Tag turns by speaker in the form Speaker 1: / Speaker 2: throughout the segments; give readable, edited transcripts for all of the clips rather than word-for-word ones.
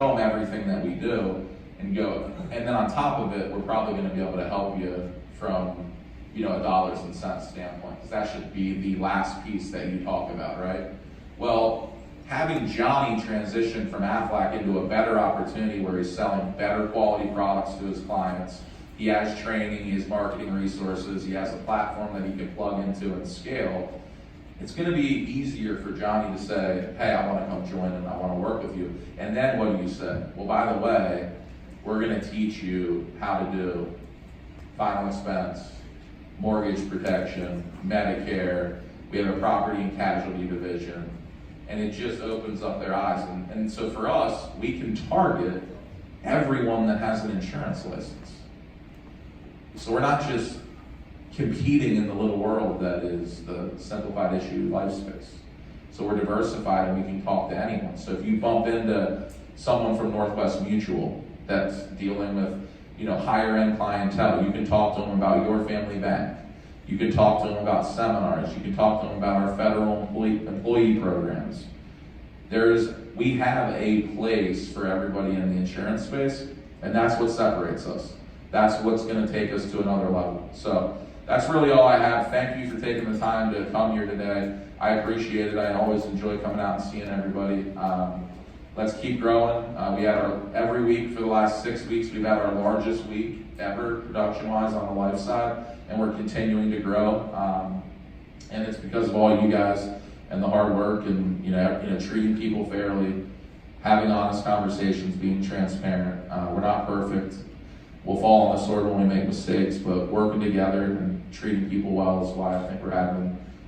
Speaker 1: them everything that we do and go, and then on top of it, we're probably going to be able to help you from, a dollars and cents standpoint, because that should be the last piece that you talk about, right? Well, having Johnny transition from Aflac into a better opportunity where he's selling better quality products to his clients, he has training, he has marketing resources, he has a platform that he can plug into and scale, it's going to be easier for Johnny to say, hey, I want to come join and I want to work with you. And then what do you say? Well, by the way, we're going to teach you how to do final expense, mortgage protection, Medicare. We have a property and casualty division. And it just opens up their eyes. And so for us, we can target everyone that has an insurance license. So we're not just competing in the little world that is the simplified issue life space. So we're diversified and we can talk to anyone. So if you bump into someone from Northwest Mutual that's dealing with higher end clientele, you can talk to them about your family bank. You can talk to them about seminars. You can talk to them about our federal employee programs. We have a place for everybody in the insurance space, and that's what separates us. That's what's going to take us to another level. So that's really all I have. Thank you for taking the time to come here today. I appreciate it. I always enjoy coming out and seeing everybody. Let's keep growing. We had every week for the last 6 weeks, we've had our largest week ever production-wise on the life side, and we're continuing to grow. And it's because of all you guys and the hard work and treating people fairly, having honest conversations, being transparent. We're not perfect. We'll fall on the sword when we make mistakes, but working together and treating people well is why I think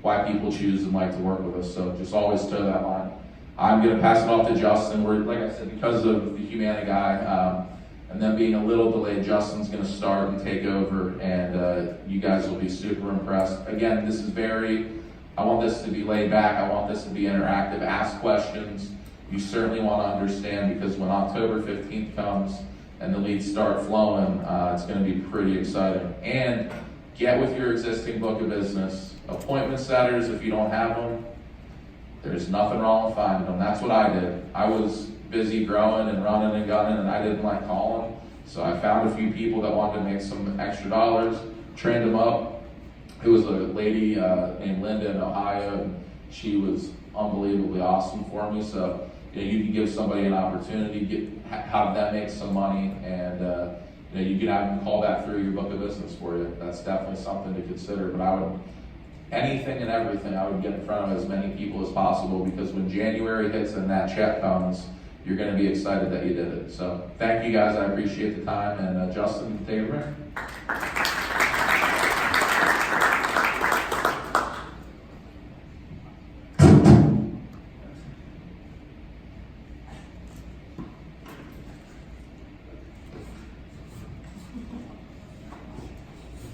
Speaker 1: why people choose and like to work with us. So just always toe that line. I'm going to pass it off to Justin. Like I said, because of the Humana guy, and then being a little delayed, Justin's going to start and take over, and you guys will be super impressed. Again, I want this to be laid back. I want this to be interactive. Ask questions. You certainly want to understand, because when October 15th comes and the leads start flowing, it's going to be pretty exciting. And get with your existing book of business. Appointment setters, if you don't have them, there's nothing wrong with finding them. That's what I did. I was busy growing and running and gunning, and I didn't like calling. So I found a few people that wanted to make some extra dollars, trained them up. It was a lady named Linda in Ohio, and she was unbelievably awesome for me. So you can give somebody an opportunity, have them make some money, and you can have them call that through your book of business for you. That's definitely something to consider. But anything and everything, I would get in front of as many people as possible, because when January hits and that check comes, you're going to be excited that you did it. So thank you guys. I appreciate the time. And Justin, take it away.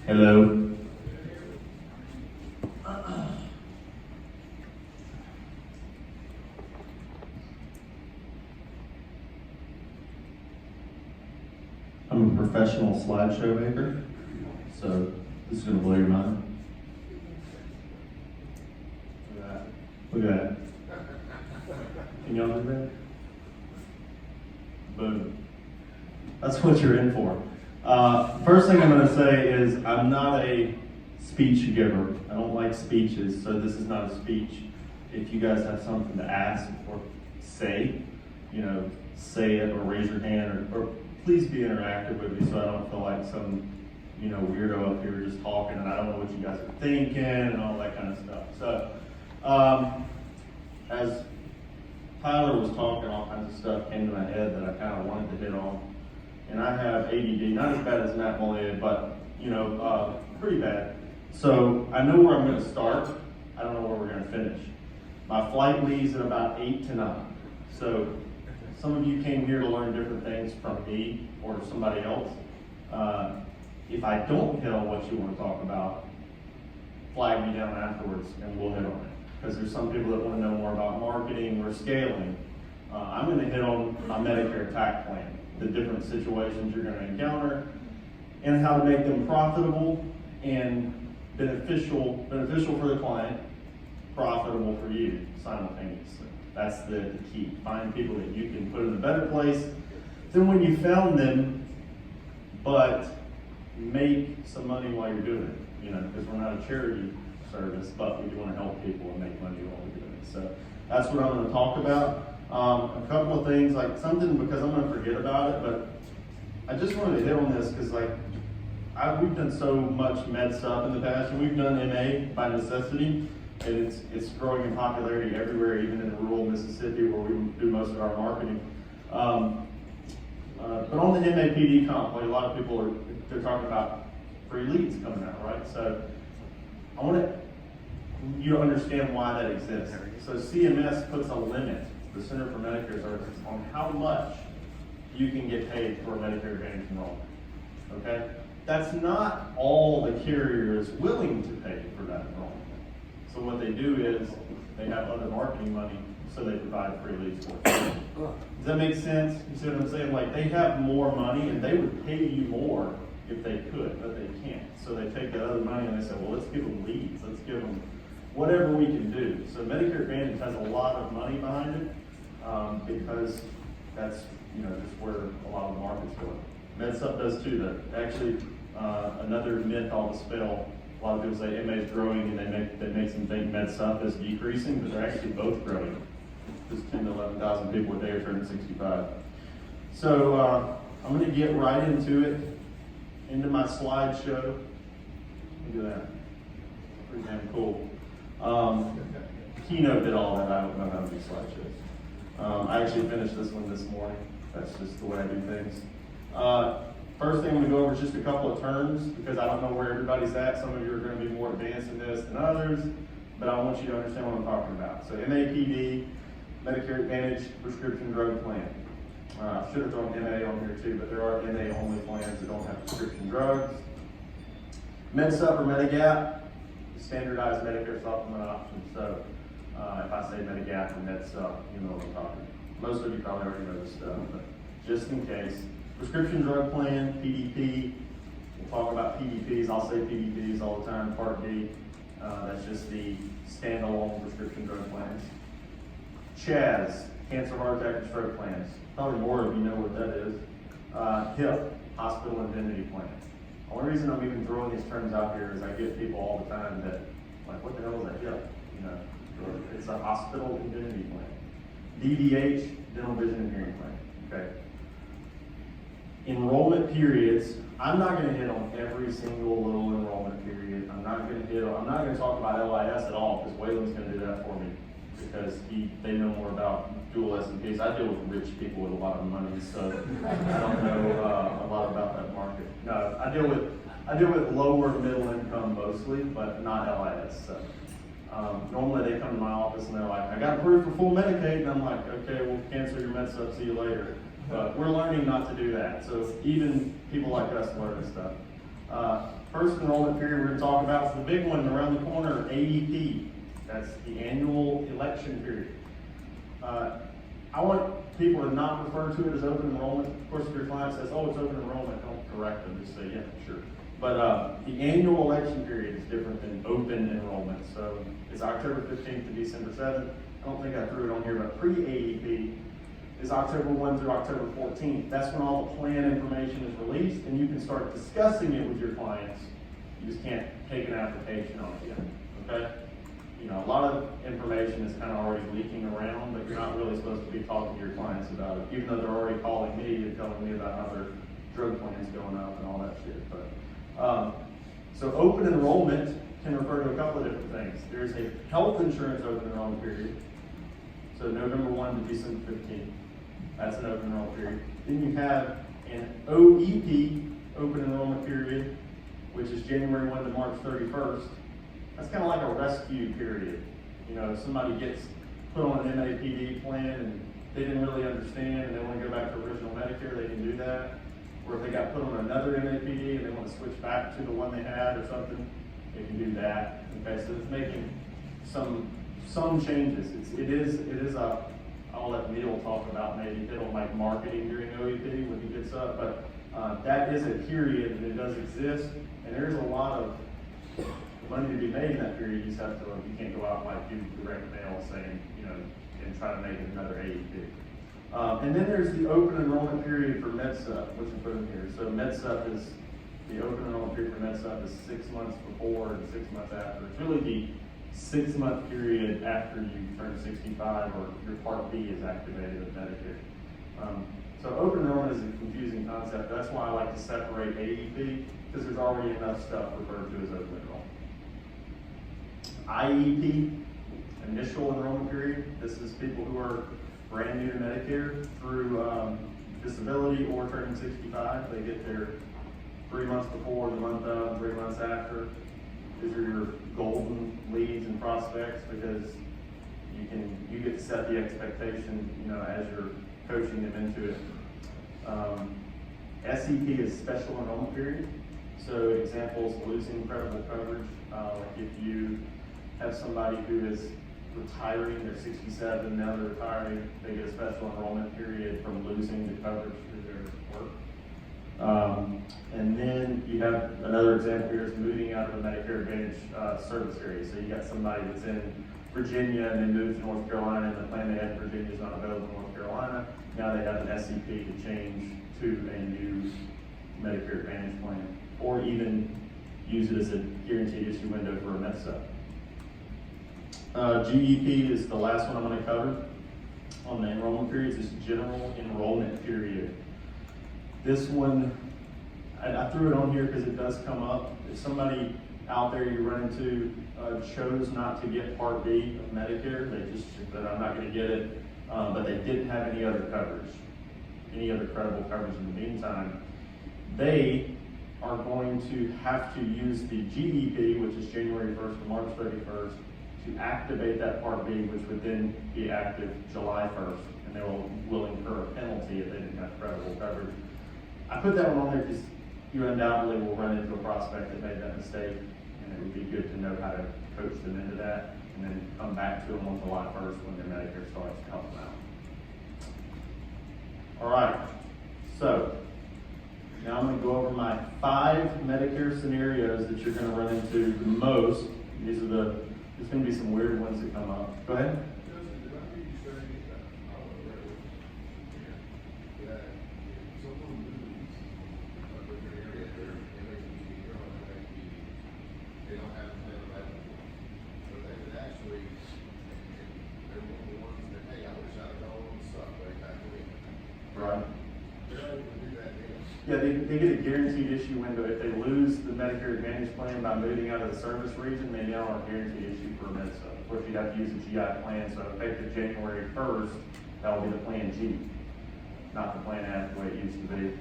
Speaker 2: Hello. I'm a professional slideshow maker, so this is going to blow your mind. Look at that. Can y'all do that? Boom. That's what you're in for. First thing I'm going to say is I'm not a speech giver. I don't like speeches, so this is not a speech. If you guys have something to ask or say, say it or raise your hand, or please be interactive with me so I don't feel like some, weirdo up here just talking and I don't know what you guys are thinking and all that kind of stuff. So, as Tyler was talking, all kinds of stuff came to my head that I kind of wanted to hit on. And I have ADD, not as bad as Matt Mollet, but, pretty bad. So I know where I'm going to start. I don't know where we're going to finish. My flight leaves at about 8 to 9. So some of you came here to learn different things from me or somebody else. If I don't hit on what you want to talk about, flag me down afterwards and we'll hit on it. Because there's some people that want to know more about marketing or scaling. I'm going to hit on my Medicare tax plan, the different situations you're going to encounter, and how to make them profitable and beneficial for the client, profitable for you simultaneously. That's the key. Find people that you can put in a better place than when you found them, but make some money while you're doing it, you know, because we're not a charity service, but we do want to help people and make money while we're doing it. So that's what I'm going to talk about. A couple of things, like something, because I'm going to forget about it, but I just wanted to hit on this because we've done so much med stuff in the past, and we've done MA by necessity, and it's growing in popularity everywhere, even in rural Mississippi where we do most of our marketing. But on the MAPD comp, like a lot of people they're talking about free leads coming out, right? So I want you to understand why that exists. So CMS puts a limit, the Center for Medicare Services, on how much you can get paid for a Medicare Advantage enrollment, okay? That's not all the carrier is willing to pay for that enrollment. So what they do is they have other marketing money, so they provide free leads for it. Does that make sense? You see what I'm saying? Like, they have more money and they would pay you more if they could, but they can't. So they take that other money and they say, well, let's give them leads. Let's give them whatever we can do. So Medicare Advantage has a lot of money behind it because that's, you know, just where a lot of the market's going. MedSup does too, though. Actually, another myth I'll dispel. A lot of people say MA is growing and that makes them think MedSup is decreasing, but they're actually both growing. Just 10 to 11,000 people a day are turning 65. So I'm going to get right into it, into my slideshow. Look at that. Pretty damn cool. Keynote did all that. I don't know how to do slideshows. I actually finished this one this morning. That's just the way I do things. First thing I'm going to go over is just a couple of terms because I don't know where everybody's at. Some of you are going to be more advanced in this than others, but I want you to understand what I'm talking about. So MAPD, Medicare Advantage Prescription Drug Plan. I should have thrown MA on here too, but there are MA only plans that don't have prescription drugs. MedSup or Medigap, standardized Medicare supplement option. So if I say Medigap or MedSup, you know what I'm talking about. Most of you probably already know this stuff, but just in case. Prescription drug plan, PDP. We'll talk about PDPs. I'll say PDPs all the time. Part D. That's just the standalone prescription drug plans. CHAS, cancer, heart attack, and stroke plans. Probably more of you know what that is. HIP, hospital indemnity plan. The only reason I'm even throwing these terms out here is I get people all the time that, like, what the hell is a HIP? You know, it's a hospital indemnity plan. DVH, dental vision and hearing plan. Okay. Enrollment periods. I'm not going to hit on every single little enrollment period. I'm not going to talk about LIS at all because Waylon's going to do that for me because they know more about dual S&Ps. I deal with rich people with a lot of money, so I don't know a lot about that market. No, I deal with lower middle income mostly, but not LIS. So normally they come to my office and they're like, I got approved for full Medicaid, and I'm like, okay, we'll cancel your MedSup, see you later. But we're learning not to do that. So even people like us learn this stuff. First enrollment period we're going to talk about is the big one around the corner, AEP. That's the annual election period. I want people to not refer to it as open enrollment. Of course, if your client says, oh, it's open enrollment, don't correct them. Just say, yeah, sure. But the annual election period is different than open enrollment. So it's October 15th to December 7th. I don't think I threw it on here, but pre-AEP is October 1 through October 14th. That's when all the plan information is released and you can start discussing it with your clients. You just can't take an application on it yet, okay? You know, a lot of information is kind of already leaking around, but you're not really supposed to be talking to your clients about it, even though they're already calling me and telling me about how their drug plan's going up and all that shit. But so open enrollment can refer to a couple of different things. There's a health insurance open enrollment period. So November 1 to December 15th. That's an open enrollment period. Then you have an OEP, open enrollment period, which is January 1 to March 31st. That's kind of like a rescue period. You know, if somebody gets put on an MAPD plan and they didn't really understand and they want to go back to original Medicare, they can do that. Or if they got put on another MAPD and they want to switch back to the one they had or something, they can do that. Okay, so it's making some changes. It is a, I'll let Neil talk about maybe hit on like marketing during OEP when he gets up, but that is a period and it does exist, and there's a lot of, money to be made in that period, you just have to, you can't go out and like do direct mail saying, and try to make it another AEP. And then there's the open enrollment period for MedSup, which I put in here. So MedSup is, the open enrollment period for MedSup is 6 months before and 6 months after. It's really the 6-month period after you turn 65 or your Part B is activated with Medicare. So open enrollment is a confusing concept. That's why I like to separate AEP, because there's already enough stuff referred to as open enrollment. IEP, initial enrollment period. This is people who are brand new to Medicare through disability or turning 65. They get their 3 months before, the month of, 3 months after. These are your golden leads and prospects, because you get to set the expectation, as you're coaching them into it. SEP is special enrollment period. So examples, losing credible coverage. Like if you have somebody who is retiring, they're 67, now they're retiring, they get a special enrollment period from losing the coverage through their work. And then you have another example here is moving out of a Medicare Advantage service area. So you got somebody that's in Virginia and they moved to North Carolina, and the plan they had in Virginia is not available in North Carolina. Now they have an SEP to change to a new Medicare Advantage plan, or even use it as a guaranteed issue window for a MedSup. GEP is the last one I'm going to cover on the enrollment periods. It's general enrollment period. This one, I threw it on here because it does come up. If somebody out there you run into chose not to get Part B of Medicare, they just said, I'm not going to get it, but they didn't have any other coverage, any other credible coverage in the meantime, they are going to have to use the GEP, which is January 1st to March 31st, to activate that Part B, which would then be active July 1st, and they will incur a penalty if they didn't have credible coverage. I put that one on there because you undoubtedly will run into a prospect that made that mistake, and it would be good to know how to coach them into that, and then come back to them on July 1st when their Medicare starts to help them out. All right, so now I'm going to go over my 5 Medicare scenarios that you're going to run into the most. These are there's going to be some weird ones that come up. Go ahead. Right. Yeah, they get a guaranteed issue window. If they lose the Medicare Advantage plan by moving out of the service region, they now are guaranteed issue for a MedSup. Of course, you'd have to use a GI plan, so effective January 1st, that will be the Plan G, not the Plan F the way it used to be.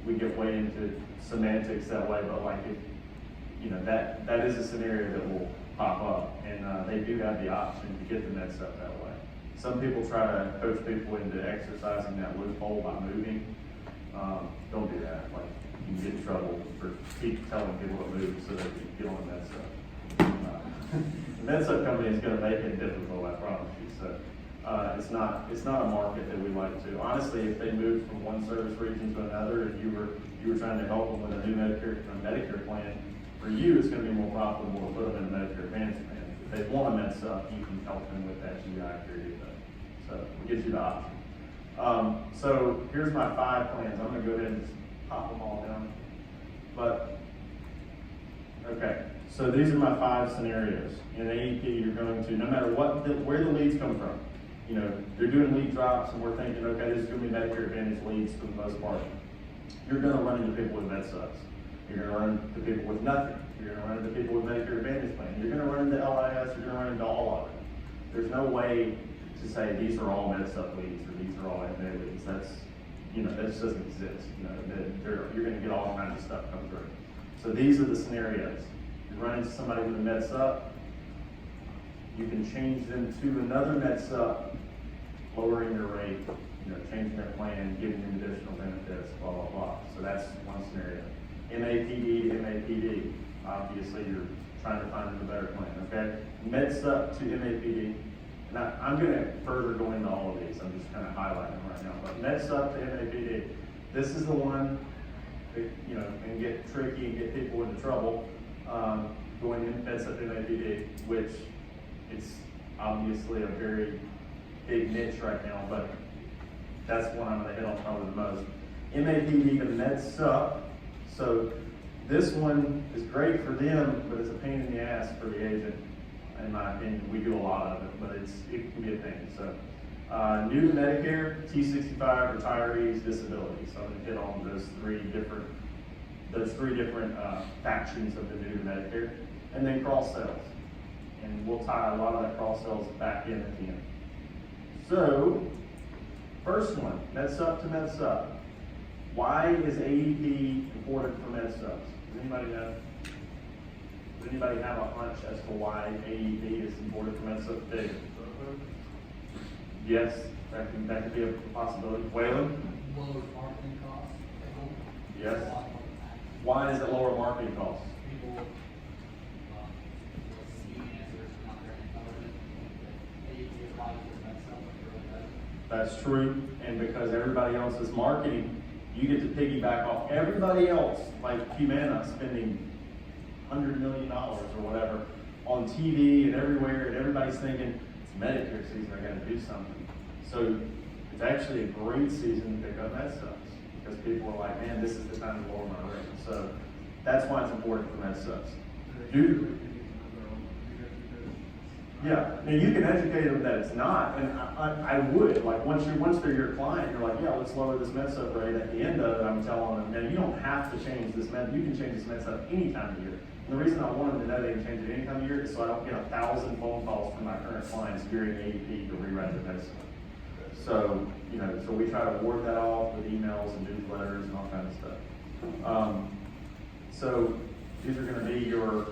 Speaker 2: We get way into semantics that way, but like if, that is a scenario that will pop up, and they do have the option to get the MedSup that way. Some people try to coach people into exercising that loophole by moving. Don't do that. Like, you can get in trouble for keep telling people to move so they can get on the MedSup. The MedSup company is going to make it difficult, I promise you. So it's not a market that we like to. Honestly, if they moved from one service region to another, and you were trying to help them with a new Medicare plan, for you it's going to be more profitable to put them in a Medicare Advantage plan. If they want a MedSup, you can help them with that GI period. So it gives you the option. So here's my 5 plans. I'm going to go ahead and just pop them all down. But, okay, so these are my 5 scenarios. In AEP, you're going to, no matter where the leads come from, they're doing lead drops and we're thinking, okay, this is going to be Medicare Advantage leads for the most part. You're going to run into people with MedSups. You're going to run into people with nothing. You're going to run into people with Medicare Advantage plan. You're going to run into LIS. You're going to run into all of it. There's no way to say these are all MedSup leads or these are all MA leads. That just doesn't exist. You're going to get all kinds of stuff come through. So these are the scenarios. You run into somebody with a MedSup, you can change them to another MedSup, lowering their rate, changing their plan, giving them additional benefits, blah, blah, blah. So that's one scenario. MAPD to MAPD. Obviously, you're trying to find them a better plan, okay? MedSup to MAPD. Now, I'm going to further go into all of these. I'm just kind of highlighting them right now. But MedSup to MAPD, this is the one that, can get tricky and get people into trouble. going in MedSup MAPD, which it's obviously a very big niche right now, but that's one I'm gonna hit on probably the most. MAPD to MedSup, so this one is great for them, but it's a pain in the ass for the agent, in my opinion. We do a lot of it, but it can be a pain. So, new to Medicare, T65, retirees, disability. So I'm gonna hit on those three different factions of the new to Medicare, and then cross sales. And we'll tie a lot of that cross sales back in at the end. So, first one, MedSup to MedSup. Why is AEP important for MedSups? Does anybody know? Does anybody have a hunch as to why AEP is important for MedSup today? Yes, that could be a possibility. Waylon?
Speaker 3: Lower marketing costs.
Speaker 2: Yes. Why is it lower marketing costs?
Speaker 3: People, see answers, not very intelligent. They apply to that stuff, but really doesn't.
Speaker 2: That's true, and because everybody else is marketing, you get to piggyback off everybody else, like Humana spending $100 million or whatever on TV and everywhere, and everybody's thinking, it's Medicare season, I gotta do something. So it's actually a great season to pick up MedSups, because people are like, man, this is the time to lower my rate. So that's why it's important for MedSups. Yeah, and you can educate them that it's not, and I would, like, once they're your client, you're like, yeah, let's lower this MedSup rate. At the end of it, I'm telling them, man, you don't have to change this you can change this MedSup any time of year. And the reason I want them to know they can change it any time of year is so I don't get 1,000 phone calls from my current clients during AEP to rewrite their MedSup. So, so we try to ward that off with emails and newsletters and all kinds of stuff. So these are gonna be your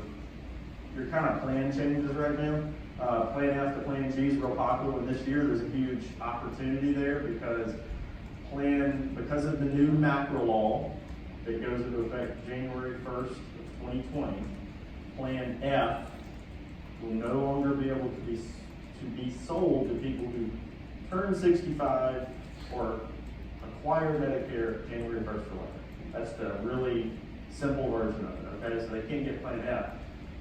Speaker 2: kind of plan changes right now. Plan F to Plan G is real popular, and this year there's a huge opportunity there because of the new macro law that goes into effect January 1st of 2020, Plan F will no longer be able to be sold to people who turn 65 or acquire Medicare January 1st or later. That's the really simple version of it, okay? So they can't get Plan F.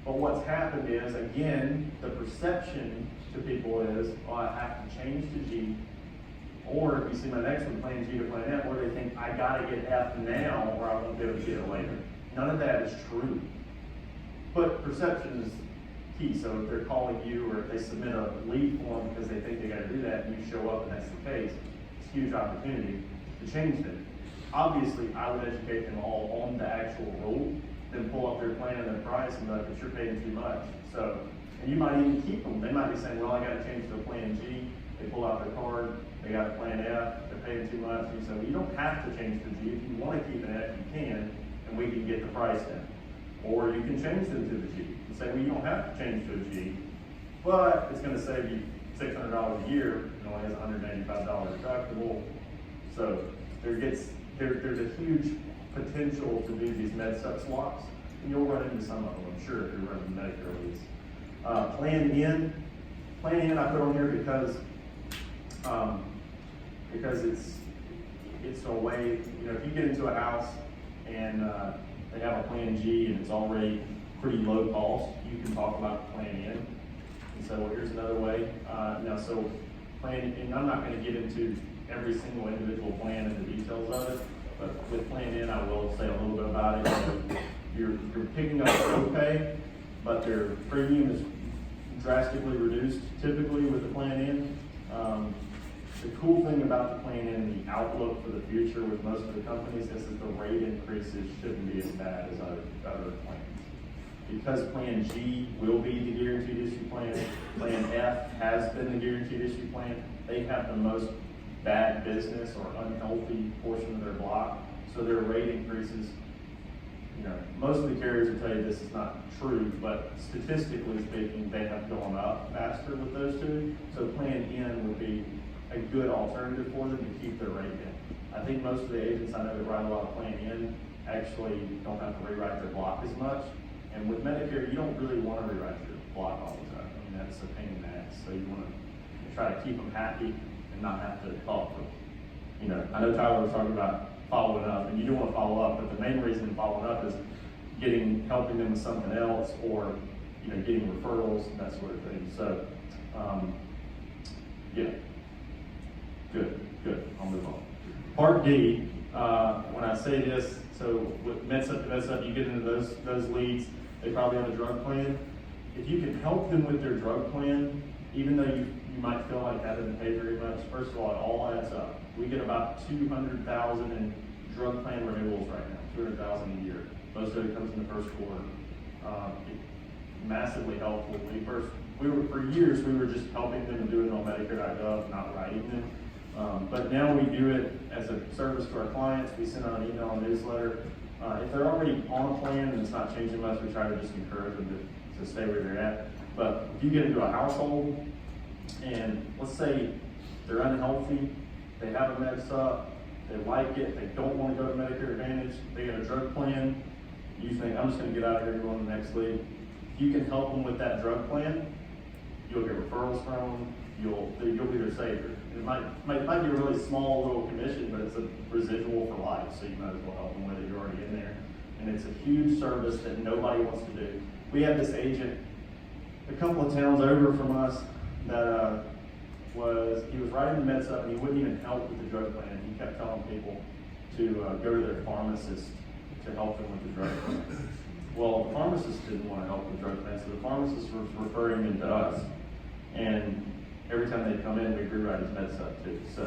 Speaker 2: But what's happened is, again, the perception to people is, oh, I have to change to G, or if you see my next one, Plan G to Plan F, where they think, I gotta get F now, or I won't be able to get it later. None of that is true. But perception is key, so if they're calling you, or if they submit a lead form because they think they gotta do that, and you show up and that's the case, it's a huge opportunity to change it. Obviously, I would educate them all on the actual rule, then pull up their plan and their price and be like, but you're paying too much. So, and you might even keep them. They might be saying, well, I got to change to a Plan G. They pull out their card, they got a Plan F, they're paying too much. And you say, well, you don't have to change to G. If you want to keep an F, you can, and we can get the price down. Or you can change them to the G and say, well, you don't have to change to a G, but it's going to save you $600 a year. It only has $185 deductible. So there's a huge potential to do these MedSup swaps, and you'll run into some of them, I'm sure, if you're running Medicare leads. Plan N I put on here because it's a way, if you get into a house and they have a Plan G and it's already pretty low cost, you can talk about Plan N. And so, well, here's another way. So Plan, and I'm not going to get into every single individual plan and the details of it, but with Plan N, I will say a little bit about it. You're picking up copay, but their premium is drastically reduced typically with the Plan N. The cool thing about the Plan N, the outlook for the future with most of the companies is that the rate increases shouldn't be as bad as other plans. Because Plan G will be the guaranteed issue plan, Plan F has been the guaranteed issue plan, they have the most bad business or unhealthy portion of their block, so their rate increases, most of the carriers will tell you this is not true, but statistically speaking, they have gone up faster with those two, so Plan N would be a good alternative for them to keep their rate in. I think most of the agents I know that write a lot of Plan N actually don't have to rewrite their block as much, and with Medicare, you don't really want to rewrite your block all the time. I mean, that's a pain in the ass, so you want to try to keep them happy and not have to talk to them. I know Tyler was talking about following up, and you do want to follow up, but the main reason following up is helping them with something else, or getting referrals and that sort of thing. So, yeah, good, I'll move on. Part D, when I say this, so with MedSup to MedSup, you get into those leads, they probably have a drug plan. If you can help them with their drug plan, even though you might feel like that doesn't pay very much, first of all, it all adds up. We get about 200,000 in drug plan renewals right now, 200,000 a year. Most of it comes in the first quarter. Massively helpful. For years, we were just helping them and doing it on Medicare.gov, not writing them. But now we do it as a service to our clients. We send out an email and newsletter. If they're already on a plan and it's not changing much, we try to just encourage them to stay where they're at. But if you get into a household and let's say they're unhealthy, they have a MedSup, they like it, they don't want to go to Medicare Advantage, they get a drug plan, you think, I'm just going to get out of here and go on the next lead. If you can help them with that drug plan, you'll get referrals from them, you'll be their savior. It might be a really small little commission, but it's a residual for life, so you might as well help them with it, you're already in there. And it's a huge service that nobody wants to do. We have this agent a couple of towns over from us that he was writing the MedSup and he wouldn't even help with the drug plan. He kept telling people to go to their pharmacist to help them with the drug plan. Well, the pharmacist didn't want to help with the drug plan, so the pharmacist was referring him to us. And every time they come in, we rewrite his MedSup too. So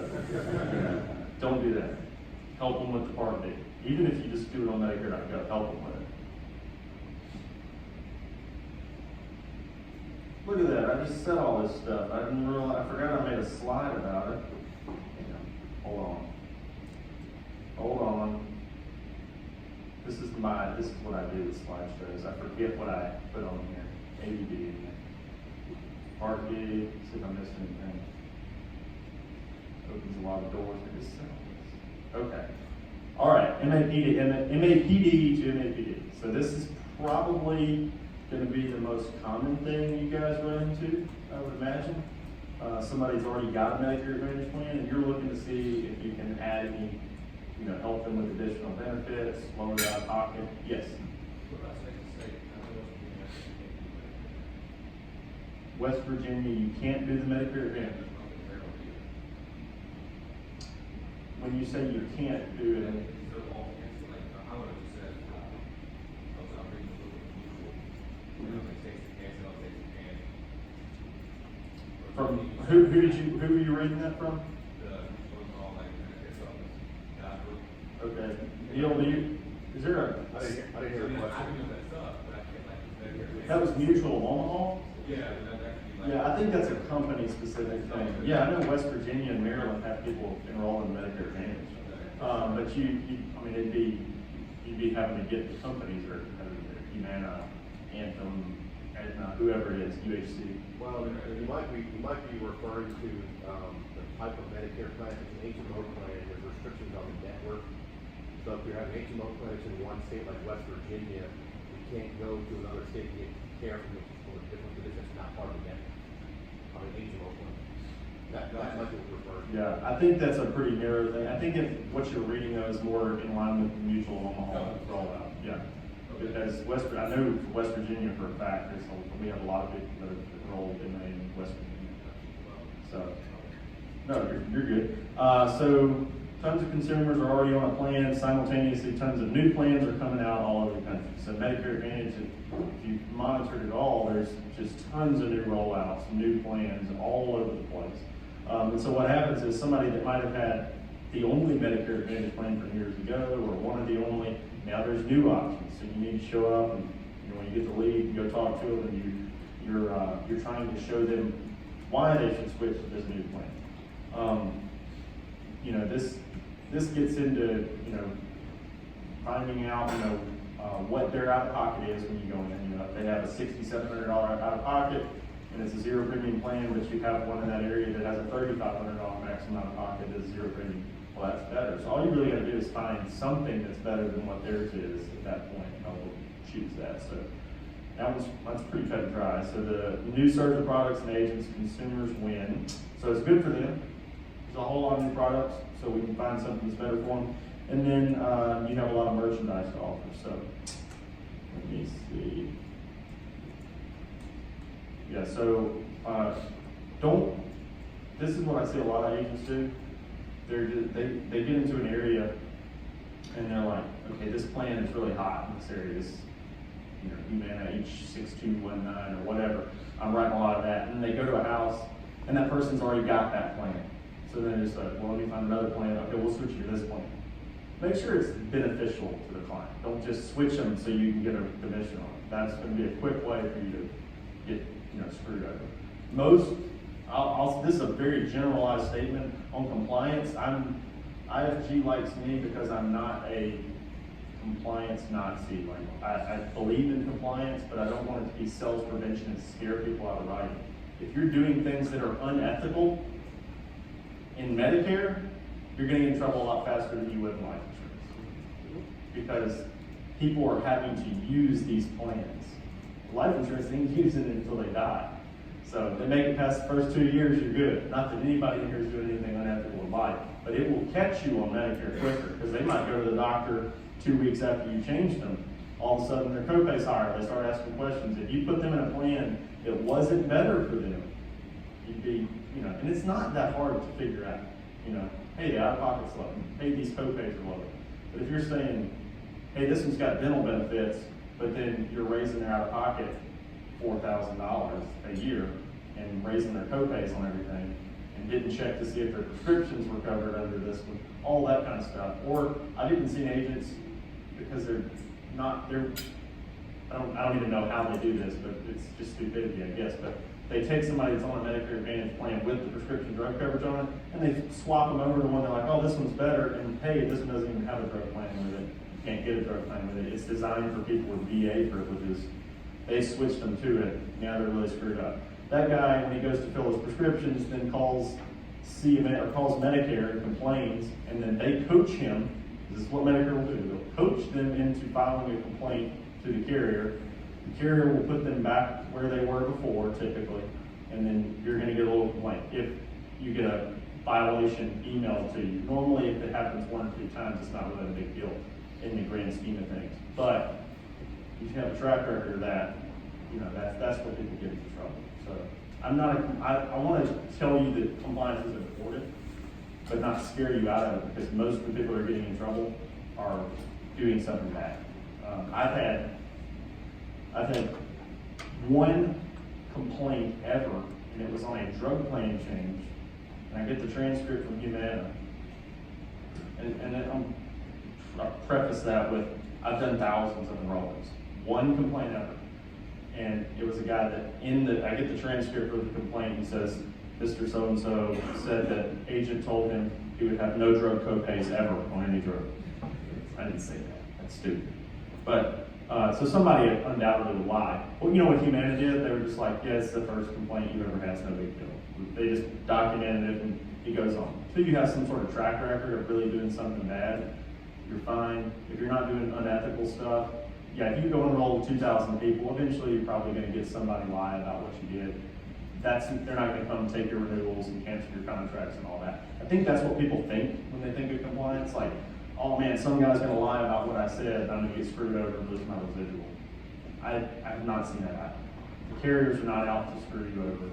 Speaker 2: don't do that. Help them with the Part D. Even if you just do it on Medicare.gov, help them with it. Look at that, I just said all this stuff. I forgot I made a slide about it. Hold on. This is what I do with slideshows. I forget what I put on here. ABD in there. Part D, see if I missed anything. Opens a lot of doors. I just said all this. Okay. All right, MAPD to MAPD. So this is probably going to be the most common thing you guys run into, I would imagine. Somebody's already got a Medicare Advantage plan, and you're looking to see if you can add any, help them with additional benefits, lower their out of pocket. Yes. West Virginia, you can't do the Medicare Advantage. When you say you can't do it, from who were you reading that from? Okay. Neil, is there a?
Speaker 4: I didn't hear the question.
Speaker 2: That was Mutual of Omaha?
Speaker 4: Yeah.
Speaker 2: Yeah, I think that's a company specific thing. Yeah, I know West Virginia and Maryland have people enroll in Medicare Advantage. But you'd be having to get the companies or Humana, Anthem, Aetna, whoever it is, UHC.
Speaker 4: Well, you might be referring to the type of Medicare plan. It's an HMO plan. There's restrictions on the network. So if you're having HMO plans in one state like West Virginia, you can't go to another state and get care from a different physician that's not part of the network. On an HMO plan. That's what we're referring to.
Speaker 2: Yeah, I think that's a pretty narrow thing. I think if what you're reading though is more in line with the Mutual of Omaha rollout. Yeah. Because I know West Virginia for a fact, we have a lot of people that are enrolled in West Virginia. So, no, you're good. So, tons of consumers are already on a plan. Simultaneously, tons of new plans are coming out all over the country. So, Medicare Advantage, if you've monitored it all, there's just tons of new rollouts, new plans all over the place. And so, what happens is somebody that might have had the only Medicare Advantage plan from years ago, or one of the only, now there's new options. So you need to show up, and when you get the lead, you go talk to them, and you're trying to show them why they should switch to this new plan. This gets into finding out what their out of pocket is when you go in. If they have a $6,700 out of pocket, and it's a zero premium plan, but you have one in that area that has a $3,500 maximum out of pocket as zero premium. Well, that's better. So all you really got to do is find something that's better than what theirs is at that point, and they'll choose that. So that's pretty cut and dry. So the new surge of products and agents, consumers win. So it's good for them. There's a whole lot of new products, so we can find something that's better for them. And then you have a lot of merchandise to offer. So let me see. Yeah, so, this is what I see a lot of agents do. They get into an area and they're like, okay, this plan is really hot in this area, this, Humana H6219 or whatever. I'm writing a lot of that. And they go to a house and that person's already got that plan. So then they're just like, well, let me find another plan. Okay, we'll switch you to this plan. Make sure it's beneficial to the client. Don't just switch them so you can get a commission on it. That's going to be a quick way for you to get, screwed over. This is a very generalized statement on compliance. IFG likes me because I'm not a compliance Nazi. Like I believe in compliance, but I don't want it to be sales prevention and scare people out of writing. If you're doing things that are unethical in Medicare, you're going to get in trouble a lot faster than you would in life insurance. Because people are having to use these plans. Life insurance, they can use it until they die. So if they make it past the first 2 years, you're good. Not that anybody in here is doing anything unethical in life, but it will catch you on Medicare quicker, because they might go to the doctor 2 weeks after you changed them. All of a sudden their copay's higher, they start asking questions. If you put them in a plan that wasn't better for them, you'd be, and it's not that hard to figure out, hey, the out-of-pocket's low, hey, these copays are low. But if you're saying, hey, this one's got dental benefits, but then you're raising their out-of-pocket $4,000 a year and raising their copays on everything, and didn't check to see if their prescriptions were covered under this one, all that kind of stuff. Or I've even seen agents, because I don't even know how they do this, but it's just stupidity, I guess, but they take somebody that's on a Medicare Advantage plan with the prescription drug coverage on it, and they swap them over to one, they're like, oh, this one's better, and hey, this one doesn't even have a drug plan with it. You can't get a drug plan with it. It's designed for people with VA privileges. They switched them to it. Now they're really screwed up. That guy, when he goes to fill his prescriptions, then calls Medicare and complains, and then they coach him. This is what Medicare will do. They'll coach them into filing a complaint to the carrier. The carrier will put them back where they were before, typically, and then you're going to get a little complaint. If you get a violation emailed to you, normally if it happens 1 or 2 times, it's not really a big deal in the grand scheme of things. But if you have a track record of that, that's where people get into trouble. So I want to tell you that compliance is important, but not scare you out of it, because most of the people that are getting in trouble are doing something bad. I've had one complaint ever, and it was on a drug plan change, and I get the transcript from Humana, and then I'll preface that with, I've done thousands of enrollments. One complaint ever. And it was a guy that I get the transcript of the complaint, he says, Mr. So-and-so said that agent told him he would have no drug copays ever on any drug. I didn't say that, that's stupid. But, so somebody undoubtedly would lie. Well, you know what Humana did? They were just like, yeah, it's the first complaint you ever had, it's no big deal. They just documented it and he goes on. So you have some sort of track record of really doing something bad, you're fine. If you're not doing unethical stuff, yeah, if you go enroll 2,000 people, eventually you're probably going to get somebody lie about what you did. They're not going to come take your renewals and cancel your contracts and all that. I think that's what people think when they think of compliance. Like, oh man, some guy's going to lie about what I said, I'm going to get screwed over and lose my residual. I have not seen that happen. The carriers are not out to screw you over.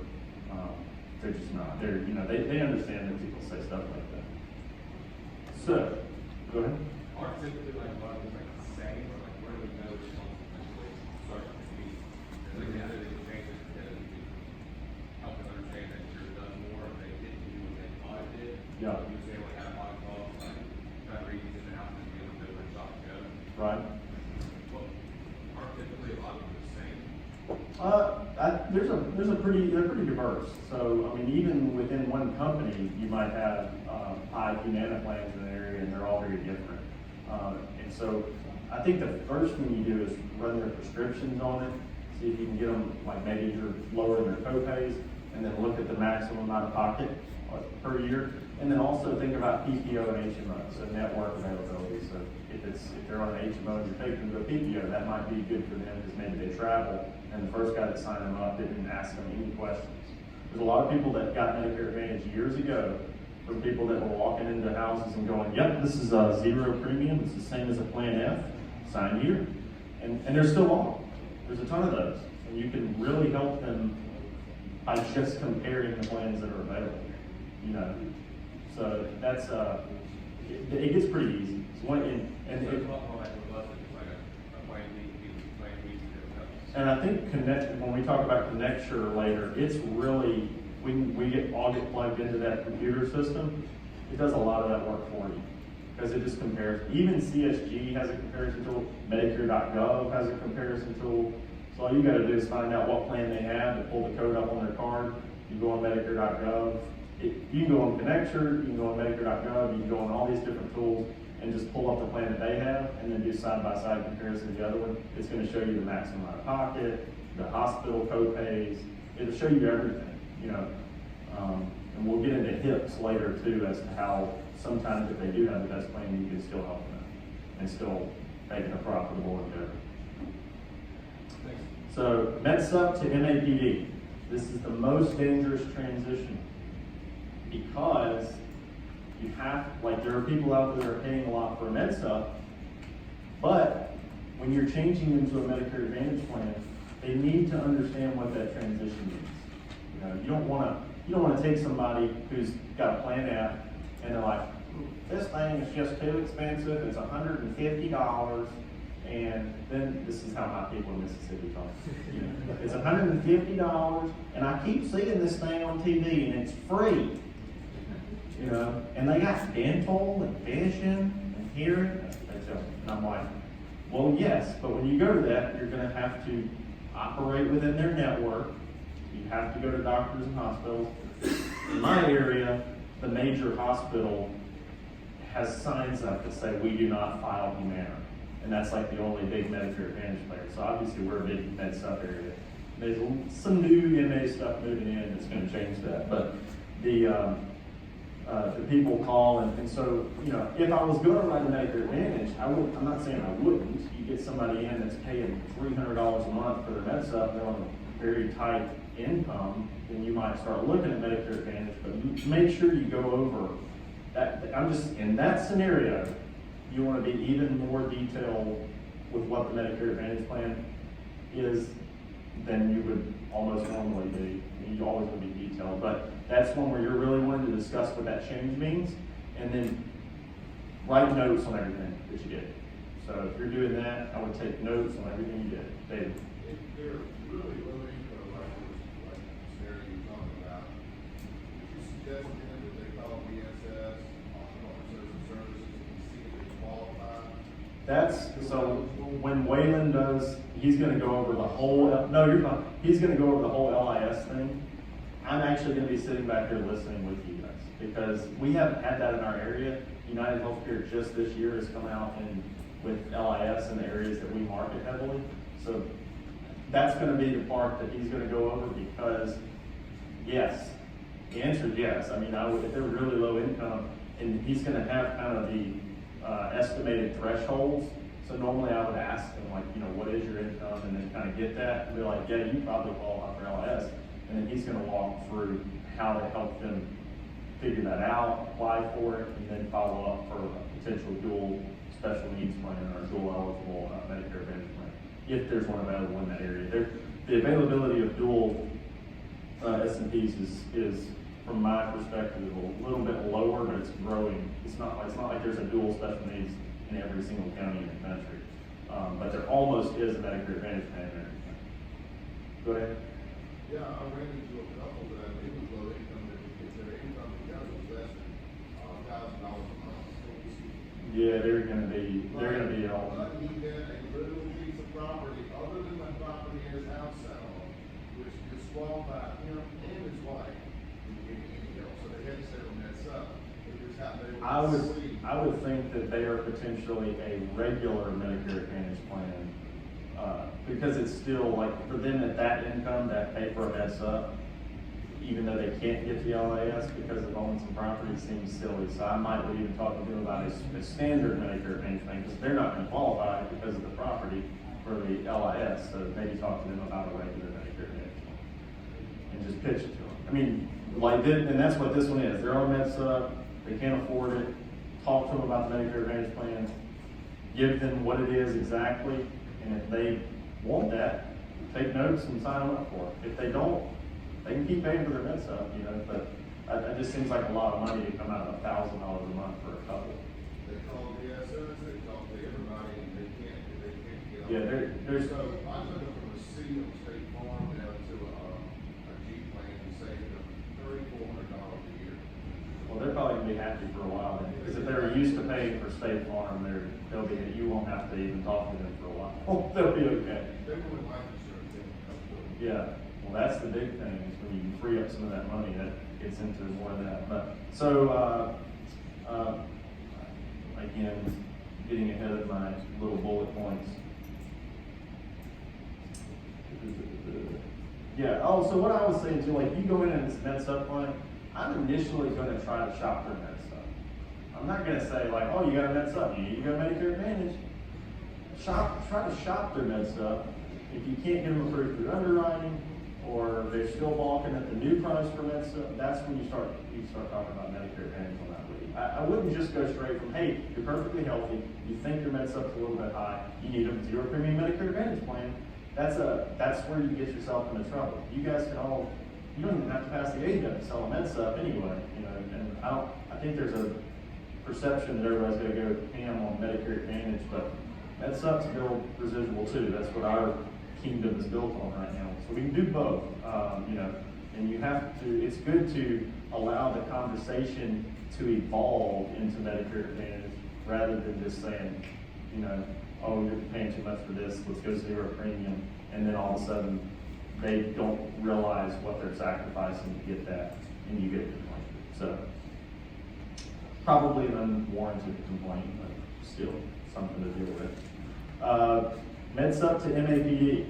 Speaker 2: They're just not. They understand that people say stuff like that. So, go ahead.
Speaker 5: Are typically like a lot of things like the same, or like where do we know which ones eventually start to be? Like the other thing changes because we help them understand that you're done more if they didn't do what they thought it did.
Speaker 2: Yeah.
Speaker 5: You say like have a lot of calls, like trying to read these in the house and be able to know where to stop and go.
Speaker 2: Right.
Speaker 5: Well, are typically a lot of them the same?
Speaker 2: They're pretty diverse. So, I mean, even within one company, you might have 5 Humana plans in an area, and they're all very different. And so, I think the first thing you do is run their prescriptions on it, see if you can get them, like maybe you're lowering their copays, and then look at the maximum out of pocket per year. And then also think about PPO and HMO, so network availability. So if they're on an HMO and you're taking them to a PPO, that might be good for them because maybe they travel and the first guy that signed them up didn't ask them any questions. There's a lot of people that got Medicare Advantage years ago from people that were walking into houses and going, yep, this is a 0 premium, it's the same as a Plan F, sign here. And they're still on. There's a ton of those. And you can really help them by just comparing the plans that are available, you know. So that's, it gets pretty easy. So when, and
Speaker 5: So
Speaker 2: it,
Speaker 5: it's a lot more like a bus, it's like a plain B, plain B,
Speaker 2: and I think when we talk about Connecture later, it's really, we all get plugged into that computer system, it does a lot of that work for you. Because it just compares, even CSG has a comparison tool, Medicare.gov has a comparison tool. So all you gotta do is find out what plan they have, and pull the code up on their card, you go on Medicare.gov. You can go on Connecture, you can go on Medicare.gov, you can go on all these different tools, and just pull up the plan that they have, and then do side-by-side comparison to the other one. It's gonna show you the maximum out of pocket, the hospital co-pays, it'll show you everything, you know. And we'll get into HIPs later too, as to how sometimes if they do have the best plan, you can still help them and still make it a profitable endeavor. So MedSup to MAPD, this is the most dangerous transition because you have, like there are people out there that are paying a lot for a MedSup, but when you're changing them to a Medicare Advantage plan, they need to understand what that transition means. You know, you don't want to take somebody who's got a plan app and they're like, this thing is just too expensive, it's $150, and then this is how my people in Mississippi talk. You know, it's $150, and I keep seeing this thing on TV, and it's free. You know, and they got dental and vision and hearing. And I'm like, well, yes, but when you go to that, you're going to have to operate within their network. You have to go to doctors and hospitals. In my area, the major hospital has signs up that say we do not file Humana. And that's like the only big Medicare Advantage player. So obviously we're a big MedSup area. There's some new MA stuff moving in that's going to change that. But the people call, and so, you know, if I was going to write a Medicare Advantage, I'm not saying I wouldn't. You get somebody in that's paying $300 a month for their MedSup, they're on a very tight income, then you might start looking at Medicare Advantage, but make sure you go over that. I'm just, in that scenario, you want to be even more detailed with what the Medicare Advantage plan is than you would almost normally be. You always want to be detailed, but that's one where you're really wanting to discuss what that change means, and then write notes on everything that you did. So if you're doing that, I would take notes on everything you did. David?
Speaker 6: If they're really low income, like the scenario you're talking about, would you suggest then that they call BSS, Hospital Social Services, and see if they qualify?
Speaker 2: That's, so when Waylon does, he's gonna go over the whole, no, you're fine. He's gonna go over the whole LIS thing. I'm actually gonna be sitting back here listening with you guys, because we haven't had that in our area. United Healthcare just this year has come out with LIS in the areas that we market heavily. So that's gonna be the part that he's gonna go over, because yes, the answer is yes. I mean, if they're really low income, and he's gonna have kind of the estimated thresholds. So normally I would ask them, like, you know, what is your income, and then kind of get that and be like, yeah, you probably qualify for LIS. And then he's gonna walk through how to help them figure that out, apply for it, and then follow up for a potential dual special needs plan or dual eligible Medicare Advantage plan, if there's one available in that area. The availability of dual S&Ps is, from my perspective, a little bit lower, but it's growing. It's not like there's a dual special needs in every single county in the country. But there almost is a Medicare Advantage plan in every county. Go ahead.
Speaker 6: Yeah, I ran into a couple that it was low income, that if their income together was less than $1,000 a month.
Speaker 2: Yeah, they're gonna be all.
Speaker 6: But he had a little piece of property, other than the property his house sat on, which disqualified him and his wife from getting any help, so they had to stay on that side. It just happened, they were asleep.
Speaker 2: I would think that they are potentially a regular Medicare Advantage plan, because it's still like, for them at that income, that pay for a MedSup, even though they can't get the LIS because of owning some property, seems silly. So I might even talk to them about a standard Medicare Advantage plan, because they're not gonna qualify because of the property for the LIS. So maybe talk to them about a regular Medicare Advantage plan and just pitch it to them. I mean, like this, and that's what this one is. They're on MedSup, they can't afford it. Talk to them about the Medicare Advantage plan, give them what it is exactly, and if they want that, take notes and sign them up for it. If they don't, they can keep paying for their med stuff, you know, but it just seems like a lot of money to come out of $1,000 a month for a couple.
Speaker 6: They call the SOs, they talk to everybody, and they can't get on.
Speaker 2: Yeah, there's.
Speaker 6: So I took them from a C on State Farm down to a G plan and saved them $3,400 a year.
Speaker 2: Well, they're probably gonna be happy for a while then, because if they're used to paying for State Farm, you won't have to even talk to them for a while. They'll be okay.
Speaker 6: They want life insurance, they don't come to them.
Speaker 2: Yeah, well, that's the big thing, is when you can free up some of that money, that gets into more of that. But, so, again, getting ahead of my little bullet points. Yeah, oh, so what I was saying too, like, you go in and this med stuff plan, I'm initially gonna try to shop their med stuff. I'm not gonna say like, oh, you got a med stuff, you got Medicare Advantage. Try to shop their med stuff. If you can't get them approved through underwriting, or they're still balking at the new price for med stuff, that's when you start talking about Medicare Advantage on that lead. I wouldn't just go straight from, hey, you're perfectly healthy, you think your med stuff's a little bit high, you need a zero premium Medicare Advantage plan. That's where you get yourself into trouble. You guys can all, you don't even have to pass the age up to sell a med stuff anyway, you know, and I think there's a perception that everybody's gonna go ham on Medicare Advantage, but med stuff's build residual too. That's what our kingdom is built on right now. So we can do both, you know, and you have to, it's good to allow the conversation to evolve into Medicare Advantage rather than just saying, you know, oh, you're paying too much for this, let's go zero premium, and then all of a sudden they don't realize what they're sacrificing to get that, and you get the complaint. So probably an unwarranted complaint, but still something to deal with. MedSup to MAPD.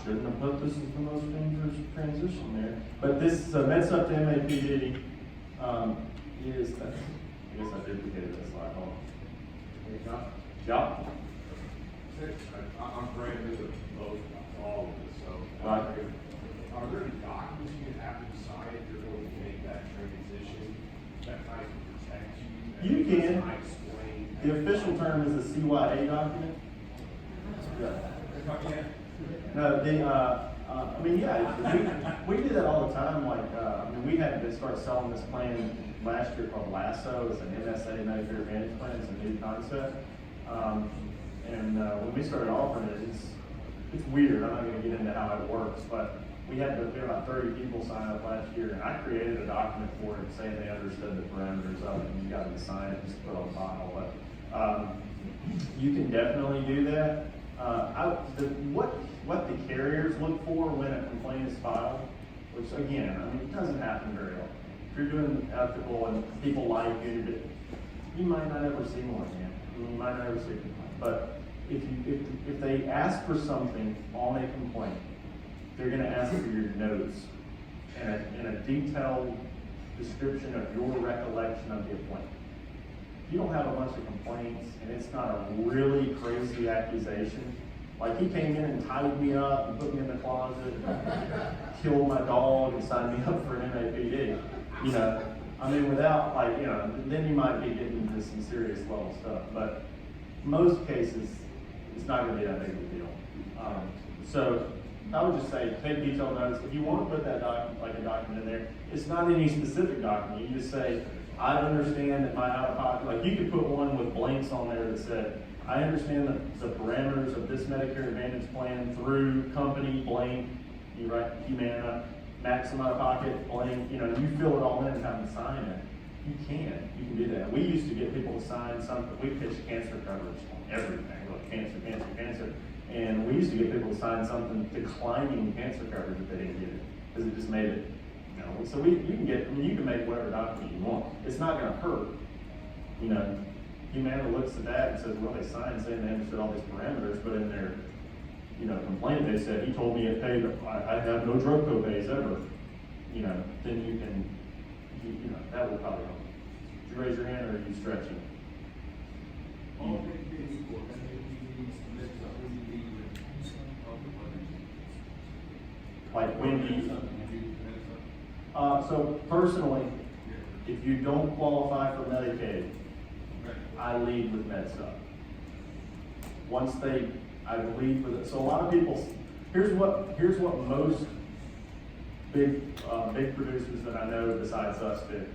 Speaker 2: Shouldn't have put this as the most dangerous transition there, but this MedSup to MAPD is, I guess I duplicated that slide. Hold on. Yeah.
Speaker 7: I'm brand new to both, all of this, so.
Speaker 2: Right.
Speaker 7: Are there any documents you have to decide if you're going to make that transition that kind of protect you?
Speaker 2: You can.
Speaker 7: I explain.
Speaker 2: The official term is a CYA document. Yeah. No, I mean, yeah, we do that all the time. Like, I mean, we had to start selling this plan last year called LASSO. It's an MSA Medicare Advantage plan. It's a new concept. When we started offering it, it's weird. I'm not going to get into how it works, but we had about 30 people sign up last year, and I created a document for it saying they understood the parameters of it, and you got them to sign it, just put on file. But you can definitely do that. What the carriers look for when a complaint is filed, which again, I mean, it doesn't happen very often. If you're doing ethical and people like you, you might not ever see one again. You might not ever see a complaint. But if they ask for something on a complaint, they're going to ask for your notes and a detailed description of your recollection of the appointment. If you don't have a bunch of complaints and it's not a really crazy accusation, like he came in and tied me up and put me in the closet and killed my dog and signed me up for an MAPD, you know, I mean, without like, you know, then you might be getting into some serious level stuff. But most cases, it's not going to be that big of a deal. So I would just say take detailed notes. If you want to put that document in there, it's not any specific document. You just say, I understand that my out-of-pocket, like you could put one with blanks on there that said, I understand the parameters of this Medicare Advantage plan through company blank, you write Humana, maximum out-of-pocket blank, you know, you fill it all in and have them sign it. You can do that. We used to get people to sign something, we pitched cancer coverage on everything, like cancer. And we used to get people to sign something declining cancer coverage if they didn't get it, because it just made it, you know, so you can make whatever document you want. It's not gonna hurt, you know. Humana looks at that and says, well, they signed saying they understood all these parameters, but in their, you know, complaint, they said, he told me it paid, I have no drug copays ever, you know, then you can, you know, that will probably help. Did you raise your hand or are you stretching?
Speaker 6: All things being equal, that means we need to mix up, we need
Speaker 2: Like Wendy. So personally, if you don't qualify for Medicaid, I lead with MedSup. I lead with it. So a lot of people here's what most big producers that I know besides us do.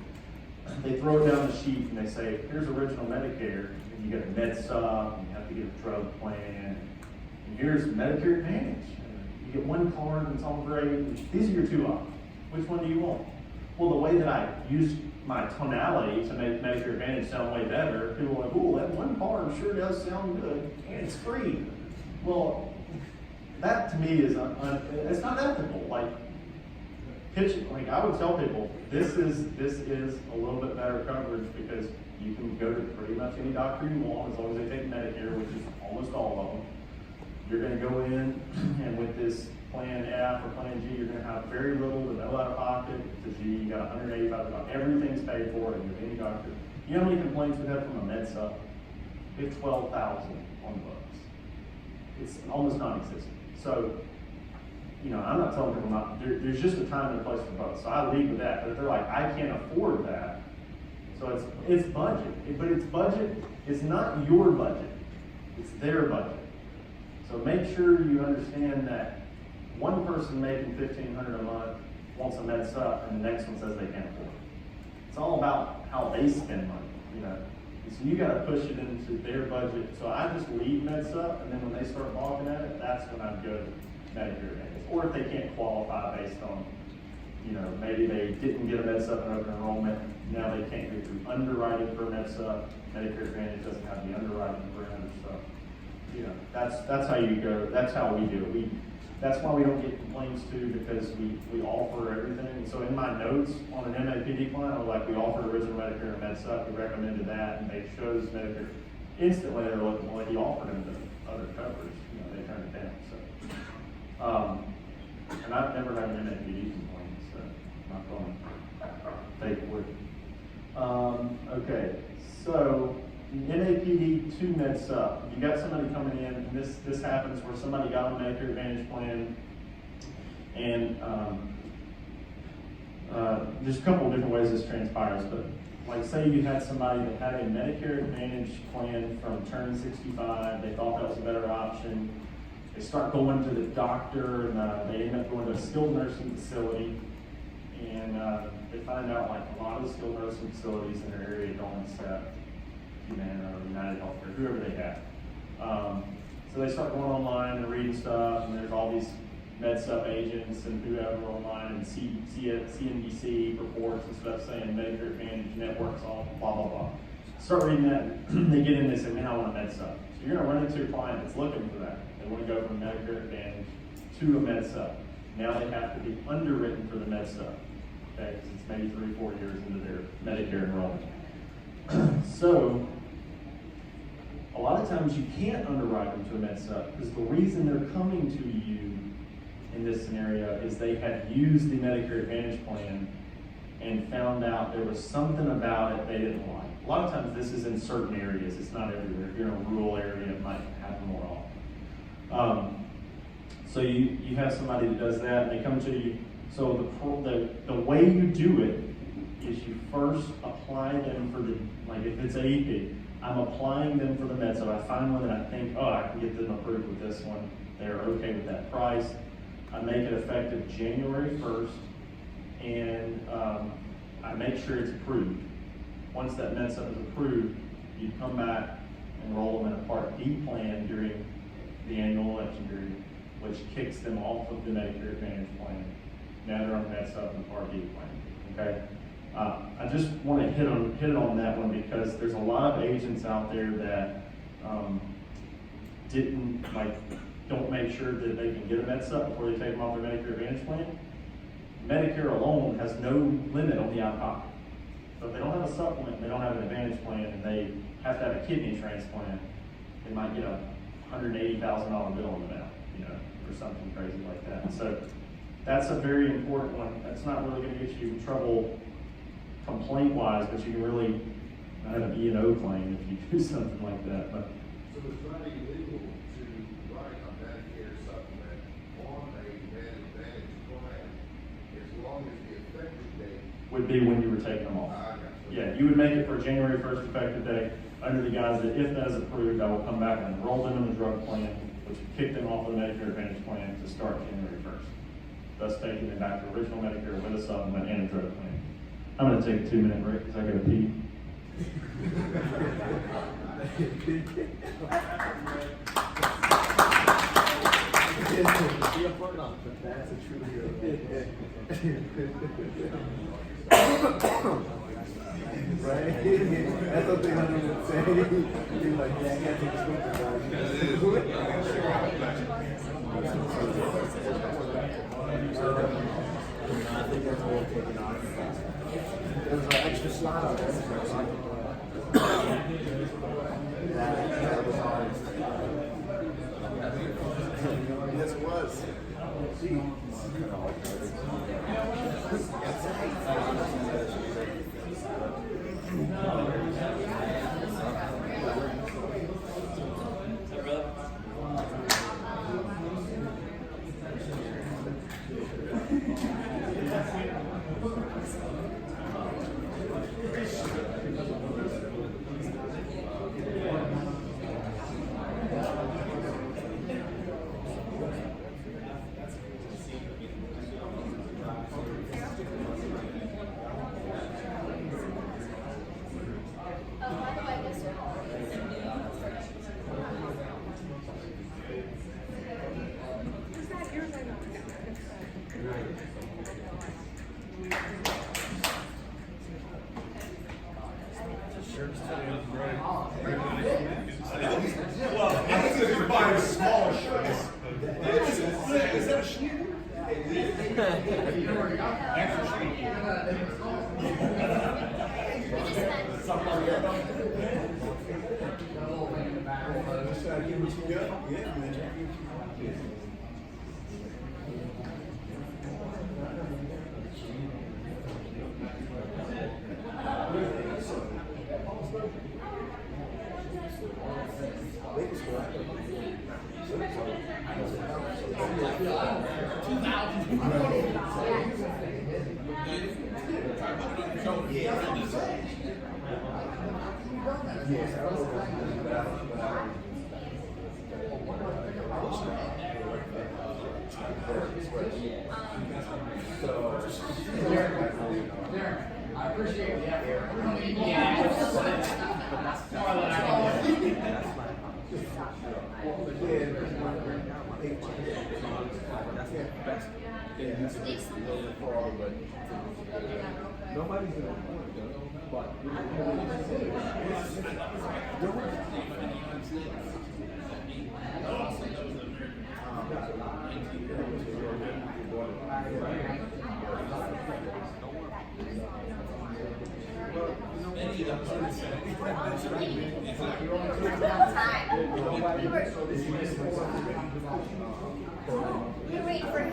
Speaker 2: They throw it down the sheet and they say, here's original Medicare, and you get a med sub, and you have to get a drug plan, and here's Medicare Advantage. And you get one card and it's all great. These are your two options. Which one do you want? Well, the way that I use my tonality to make Medicare Advantage sound way better, people are like, oh, that one card sure does sound good, and it's free. Well, that to me is, it's not ethical. Like I would tell people, this is a little bit better coverage because you can go to pretty much any doctor you want as long as they take Medicare, which is almost all of them. You're going to go in, and with this Plan F or Plan G, you're going to have very little to no out of pocket. With the G, you got $185. Everything's paid for, and with any doctor. You know how many complaints we have from a med sub? We have 12,000 on the books. It's almost non-existent. So, I'm not telling people not. There's just a time and a place for both. So I lead with that. But if they're like, I can't afford that, so it's budget. But it's budget. It's not your budget. It's their budget. So make sure you understand that one person making $1,500 a month wants a med sup, and the next one says they can't afford it. It's all about how they spend money, So you got to push it into their budget. So I just leave med sup, and then when they start balking at it, that's when I'd go to Medicare Advantage. Or if they can't qualify based on, maybe they didn't get a med sup in open enrollment, now they can't go through underwriting for a med sup. Medicare Advantage doesn't have the underwriting parameters, so. That's how you go. That's how we do it. That's why we don't get complaints too, because we offer everything. So in my notes on an MAPD client, I was like, we offer original Medicare and med sup. We recommended that, and they chose Medicare. Instantly, they're looking, well, he offered them the other coverage. They turned it down. So, and I've never had an MAPD complaint, so I'm not going to take wood. Okay, so. MAPD to med sup. You got somebody coming in, and this happens where somebody got a Medicare Advantage plan, and there's a couple of different ways this transpires, but like say you had somebody that had a Medicare Advantage plan from turn 65, they thought that was a better option. They start going to the doctor, and they end up going to a skilled nursing facility, and they find out like a lot of the skilled nursing facilities in their area don't accept Humana or United Healthcare, whoever they have. So they start going online and reading stuff, and there's all these med sup agents and whoever online, and CNBC reports and stuff saying Medicare Advantage networks, all blah blah blah. Start reading that, and they get in and they say, man, I want a med sup. So you're going to run into a client that's looking for that. They want to go from Medicare Advantage to a med sup. Now they have to be underwritten for the med sup. Okay, because it's maybe 3-4 years into their Medicare enrollment. So, a lot of times you can't underwrite them to a med sup because the reason they're coming to you in this scenario is they have used the Medicare Advantage plan and found out there was something about it they didn't like. A lot of times this is in certain areas, it's not everywhere. If you're in a rural area, it might happen more often. So you have somebody that does that, and they come to you. So the way you do it is you first apply them for the, like if it's AEP, I'm applying them for the med. So I find one that I think, oh, I can get them approved with this one. They're okay with that price. I make it effective January 1st, and I make sure it's approved. Once that med sub is approved, you come back and roll them in a Part D plan during the annual election period, which kicks them off of the Medicare Advantage plan. Now they're on med sub and Part D plan. Okay. I just want to hit it on that one because there's a lot of agents out there that don't make sure that they can get a med sup before they take them off their Medicare Advantage plan. Medicare alone has no limit on the out-of-pocket. So if they don't have a supplement, they don't have an Advantage plan, and they have to have a kidney transplant, they might get a $180,000 bill in the mail, or something crazy like that. So that's a very important one. That's not really going to get you in trouble complaint-wise, but you can really not have an E&O claim if you do something like that. But
Speaker 6: So it's not illegal to write a Medicare supplement on a Advantage plan as long as the effective date.
Speaker 2: would be when you were taking them off.
Speaker 6: I got you.
Speaker 2: Yeah, you would make it for January 1st effective date under the guise that if that is approved, I will come back and enroll them in the drug plan which kicked them off of the Medicare Advantage plan to start January 1st. Thus taking them back to original Medicare with a supplement and a drug plan. I'm gonna take a 2-minute break because I gotta pee.
Speaker 4: That's a true hero. Right? That's what they would say. You're like, yeah, I gotta take a I think that's all taken off. There's an extra slot on there. That was ours. Yes, it was.
Speaker 3: I appreciate the effort.
Speaker 4: Nobody's gonna but
Speaker 8: You're waiting for him.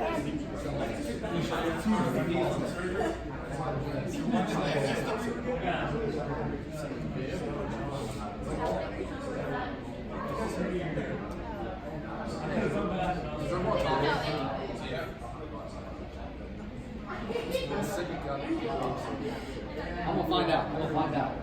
Speaker 3: I'm gonna find out.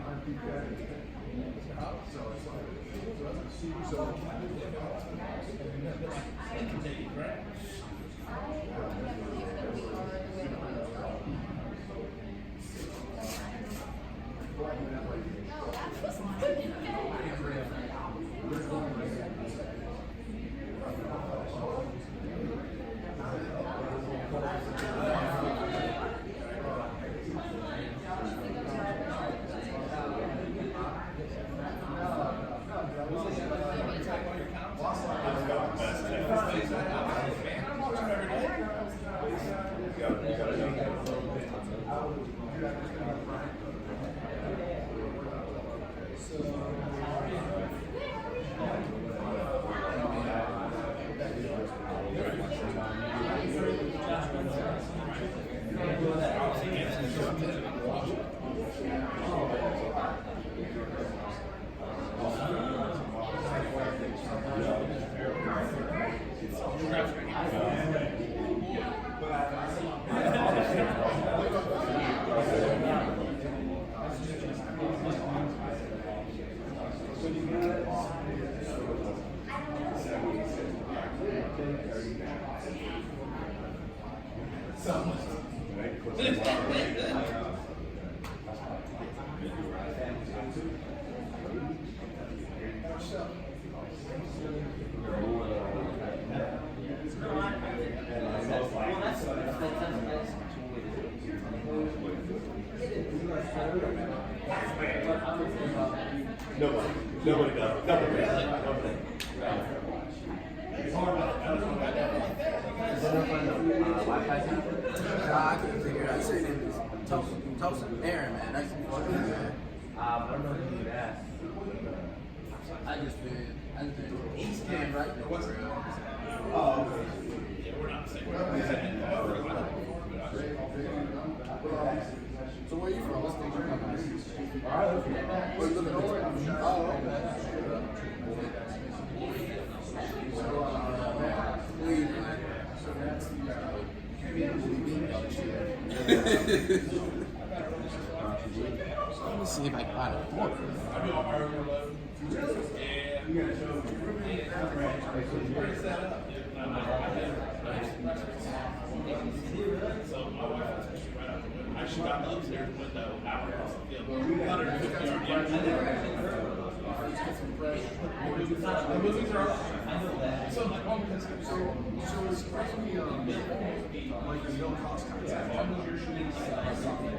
Speaker 4: Nobody does. Nobody.
Speaker 9: I couldn't figure it out. You said it was Tosin Aaron, man. That's fucking man.
Speaker 3: I don't know who you'd ask.
Speaker 9: I just been East End right there. So where you from? What state you from? Where you looking at? Oh, okay. Where you from? Let me see if I can find a fork.
Speaker 10: I actually got the upstairs window out. 150 yards. The movies are up. So I'm like, oh, because
Speaker 6: So it's supposed to be, like, no cost contact.
Speaker 10: how much you're shooting.